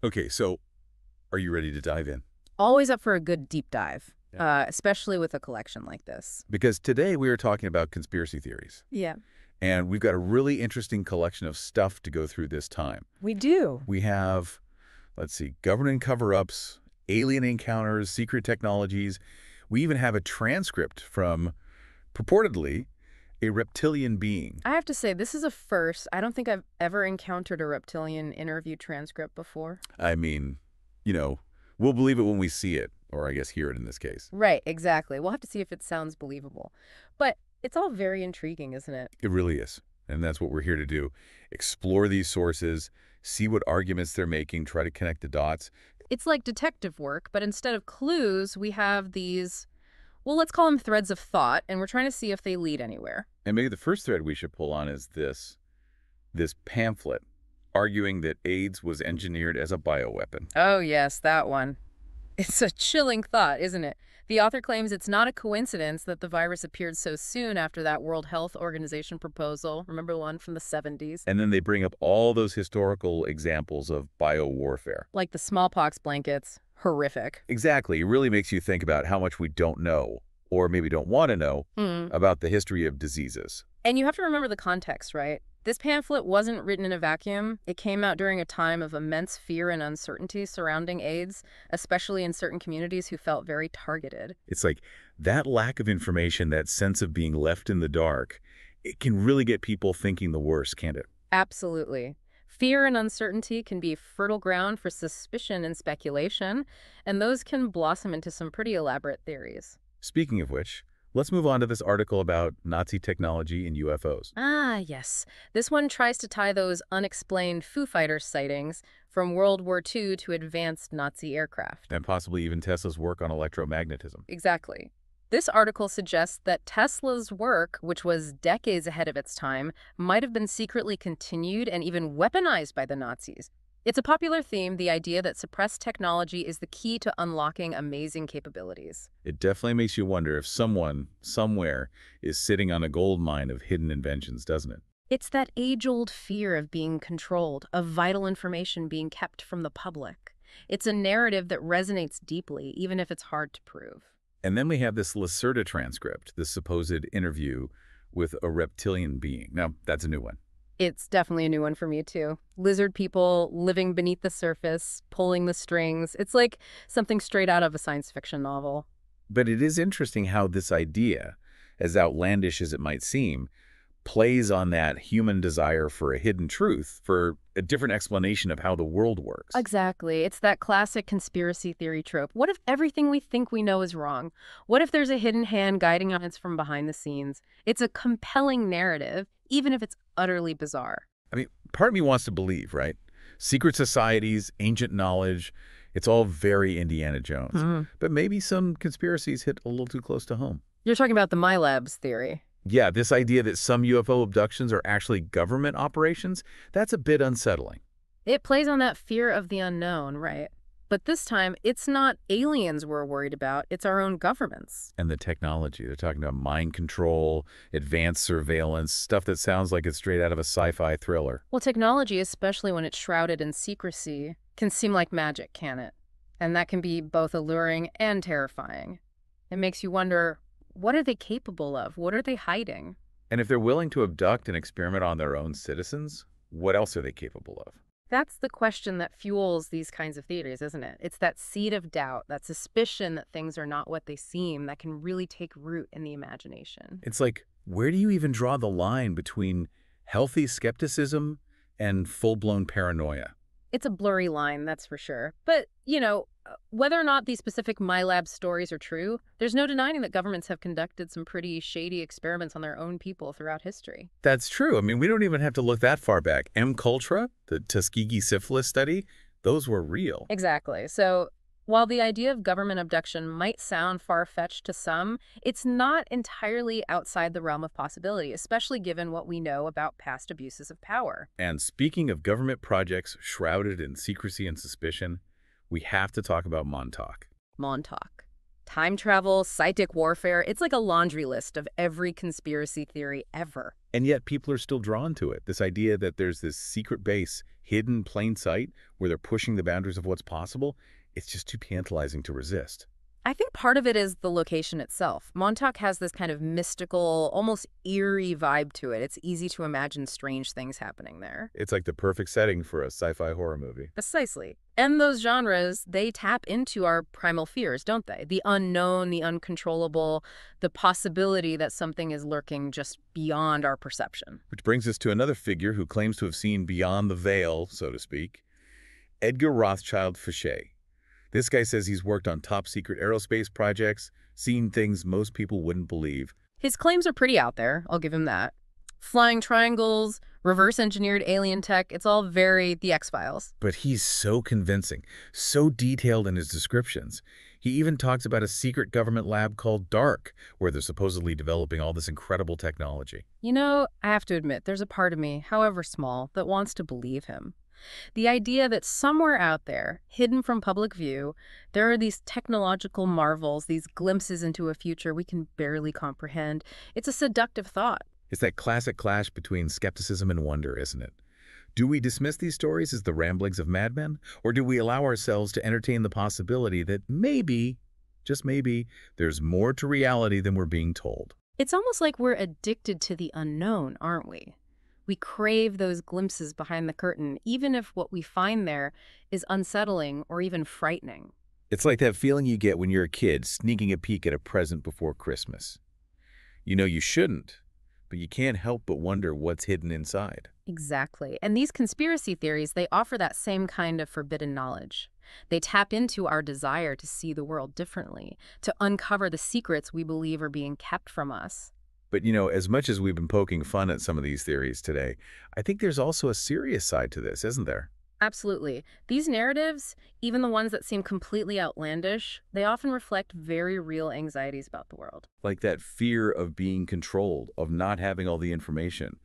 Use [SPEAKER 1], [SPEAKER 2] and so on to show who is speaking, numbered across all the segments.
[SPEAKER 1] Okay, so are you ready to dive in?
[SPEAKER 2] Always up for a good deep dive,
[SPEAKER 1] Yeah.
[SPEAKER 2] especially with a collection like this.
[SPEAKER 1] Because today we are talking about conspiracy theories,
[SPEAKER 2] Yeah.
[SPEAKER 1] and we've got a really interesting collection of stuff to go through this time.
[SPEAKER 2] We do.
[SPEAKER 1] We have, let's see, government cover-ups, alien encounters, secret technologies. We even have a transcript from, purportedly, a reptilian being.
[SPEAKER 2] I have to say, this is a first. I don't think I've ever encountered a reptilian interview transcript before.
[SPEAKER 1] I mean, you know, we'll believe it when we see it, or I guess hear it in this case.
[SPEAKER 2] Right, exactly. We'll have to see if it sounds believable. But it's all very intriguing, isn't it?
[SPEAKER 1] It really is. And that's what we're here to do. Explore these sources, see what arguments they're making, try to connect the dots.
[SPEAKER 2] It's like detective work, but instead of clues, we have these, well, let's call them threads of thought, and we're trying to see if they lead anywhere.
[SPEAKER 1] And maybe the first thread we should pull on is this pamphlet arguing that AIDS was engineered as a bioweapon.
[SPEAKER 2] Oh, yes, that one. It's a chilling thought, isn't it? The author claims it's not a coincidence that the virus appeared so soon after that World Health Organization proposal. Remember the one from the 70s?
[SPEAKER 1] And then they bring up all those historical examples of biowarfare.
[SPEAKER 2] Like the smallpox blankets. Horrific.
[SPEAKER 1] Exactly. It really makes you think about how much we don't know, or maybe don't want to know, about the history of diseases.
[SPEAKER 2] And you have to remember the context, right? This pamphlet wasn't written in a vacuum. It came out during a time of immense fear and uncertainty surrounding AIDS, especially in certain communities who felt very targeted.
[SPEAKER 1] It's like that lack of information, that sense of being left in the dark, it can really get people thinking the worst, can't it?
[SPEAKER 2] Absolutely. Fear and uncertainty can be fertile ground for suspicion and speculation, and those can blossom into some pretty elaborate theories.
[SPEAKER 1] Speaking of which, let's move on to this article about Nazi technology and UFOs.
[SPEAKER 2] Ah, yes. This one tries to tie those unexplained Foo Fighters sightings from World War II to advanced Nazi aircraft.
[SPEAKER 1] And possibly even Tesla's work on electromagnetism.
[SPEAKER 2] Exactly. This article suggests that Tesla's work, which was decades ahead of its time, might have been secretly continued and even weaponized by the Nazis. It's a popular theme, the idea that suppressed technology is the key to unlocking amazing capabilities.
[SPEAKER 1] It definitely makes you wonder if someone, somewhere, is sitting on a gold mine of hidden inventions, doesn't it?
[SPEAKER 2] It's that age-old fear of being controlled, of vital information being kept from the public. It's a narrative that resonates deeply, even if it's hard to prove.
[SPEAKER 1] And then we have this Lacerda transcript, this supposed interview with a reptilian being. Now, that's a new one.
[SPEAKER 2] It's definitely a new one for me, too. Lizard people living beneath the surface, pulling the strings. It's like something straight out of a science fiction novel.
[SPEAKER 1] But it is interesting how this idea, as outlandish as it might seem, plays on that human desire for a hidden truth, for a different explanation of how the world works.
[SPEAKER 2] Exactly. It's that classic conspiracy theory trope. What if everything we think we know is wrong? What if there's a hidden hand guiding us from behind the scenes? It's a compelling narrative, even if it's utterly bizarre.
[SPEAKER 1] I mean, part of me wants to believe, right? Secret societies, ancient knowledge, it's all very Indiana Jones. But maybe some conspiracies hit a little too close to home.
[SPEAKER 2] You're talking about the My Labs theory.
[SPEAKER 1] Yeah, this idea that some UFO abductions are actually government operations, that's a bit unsettling.
[SPEAKER 2] It plays on that fear of the unknown, right? But this time, it's not aliens we're worried about, it's our own governments.
[SPEAKER 1] And the technology, they're talking about mind control, advanced surveillance, stuff that sounds like it's straight out of a sci-fi thriller.
[SPEAKER 2] Well, technology, especially when it's shrouded in secrecy, can seem like magic, can it? And that can be both alluring and terrifying. It makes you wonder, what are they capable of? What are they hiding?
[SPEAKER 1] And if they're willing to abduct and experiment on their own citizens, what else are they capable of?
[SPEAKER 2] That's the question that fuels these kinds of theories, isn't it? It's that seed of doubt, that suspicion that things are not what they seem, that can really take root in the imagination.
[SPEAKER 1] It's like, where do you even draw the line between healthy skepticism and full-blown paranoia?
[SPEAKER 2] It's a blurry line, that's for sure. But, whether or not these specific MyLab stories are true, there's no denying that governments have conducted some pretty shady experiments on their own people throughout history.
[SPEAKER 1] That's true. I mean, we don't even have to look that far back. M. Cultra, the Tuskegee syphilis study, those were real.
[SPEAKER 2] Exactly. So while the idea of government abduction might sound far-fetched to some, it's not entirely outside the realm of possibility, especially given what we know about past abuses of power.
[SPEAKER 1] And speaking of government projects shrouded in secrecy and suspicion, we have to talk about Montauk.
[SPEAKER 2] Montauk. Time travel, psychic warfare, it's like a laundry list of every conspiracy theory ever.
[SPEAKER 1] And yet people are still drawn to it. This idea that there's this secret base hidden in plain sight where they're pushing the boundaries of what's possible, it's just too tantalizing to resist.
[SPEAKER 2] I think part of it is the location itself. Montauk has this kind of mystical, almost eerie vibe to it. It's easy to imagine strange things happening there.
[SPEAKER 1] It's like the perfect setting for a sci-fi horror movie.
[SPEAKER 2] Precisely. And those genres, they tap into our primal fears, don't they? The unknown, the uncontrollable, the possibility that something is lurking just beyond our perception.
[SPEAKER 1] Which brings us to another figure who claims to have seen beyond the veil, so to speak, Edgar Rothschild Fichet. This guy says he's worked on top-secret aerospace projects, seen things most people wouldn't believe.
[SPEAKER 2] His claims are pretty out there, I'll give him that. Flying triangles, reverse-engineered alien tech, it's all very The X-Files.
[SPEAKER 1] But he's so convincing, so detailed in his descriptions. He even talks about a secret government lab called DARK, where they're supposedly developing all this incredible technology.
[SPEAKER 2] You know, I have to admit, there's a part of me, however small, that wants to believe him. The idea that somewhere out there, hidden from public view, there are these technological marvels, these glimpses into a future we can barely comprehend. It's a seductive thought.
[SPEAKER 1] It's that classic clash between skepticism and wonder, isn't it? Do we dismiss these stories as the ramblings of madmen, or do we allow ourselves to entertain the possibility that maybe, just maybe, there's more to reality than we're being told?
[SPEAKER 2] It's almost like we're addicted to the unknown, aren't we? We crave those glimpses behind the curtain, even if what we find there is unsettling or even frightening.
[SPEAKER 1] It's like that feeling you get when you're a kid sneaking a peek at a present before Christmas. You know you shouldn't, but you can't help but wonder what's hidden inside.
[SPEAKER 2] Exactly. And these conspiracy theories, they offer that same kind of forbidden knowledge. They tap into our desire to see the world differently, to uncover the secrets we believe are being kept from us.
[SPEAKER 1] But, you know, as much as we've been poking fun at some of these theories today, I think there's also a serious side to this, isn't there?
[SPEAKER 2] Absolutely. These narratives, even the ones that seem completely outlandish, they often reflect very real anxieties about the world.
[SPEAKER 1] Like that fear of being controlled, of not having all the information.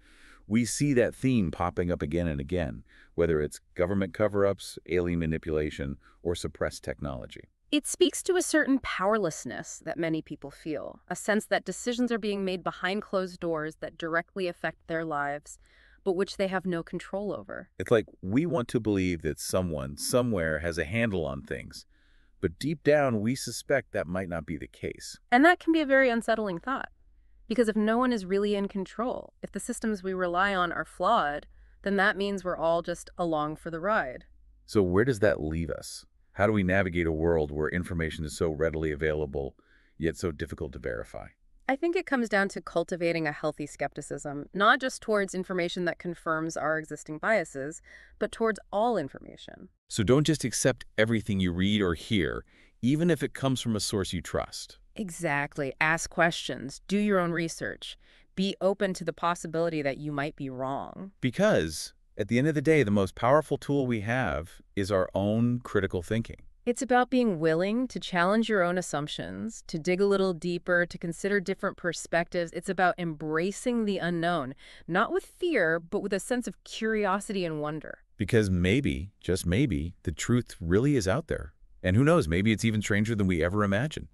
[SPEAKER 1] We see that theme popping up again and again, whether it's government cover-ups, alien manipulation, or suppressed technology.
[SPEAKER 2] It speaks to a certain powerlessness that many people feel, a sense that decisions are being made behind closed doors that directly affect their lives, but which they have no control over.
[SPEAKER 1] It's like we want to believe that someone, somewhere, has a handle on things, but deep down we suspect that might not be the case.
[SPEAKER 2] And that can be a very unsettling thought, because if no one is really in control, if the systems we rely on are flawed, then that means we're all just along for the ride.
[SPEAKER 1] So where does that leave us? How do we navigate a world where information is so readily available, yet so difficult to verify?
[SPEAKER 2] I think it comes down to cultivating a healthy skepticism, not just towards information that confirms our existing biases, but towards all information.
[SPEAKER 1] So don't just accept everything you read or hear, even if it comes from a source you trust.
[SPEAKER 2] Exactly. Ask questions. Do your own research. Be open to the possibility that you might be wrong.
[SPEAKER 1] Because, at the end of the day, the most powerful tool we have is our own critical thinking.
[SPEAKER 2] It's about being willing to challenge your own assumptions, to dig a little deeper, to consider different perspectives. It's about embracing the unknown, not with fear, but with a sense of curiosity and wonder.
[SPEAKER 1] Because maybe, just maybe, the truth really is out there. And who knows, maybe it's even stranger than we ever imagined.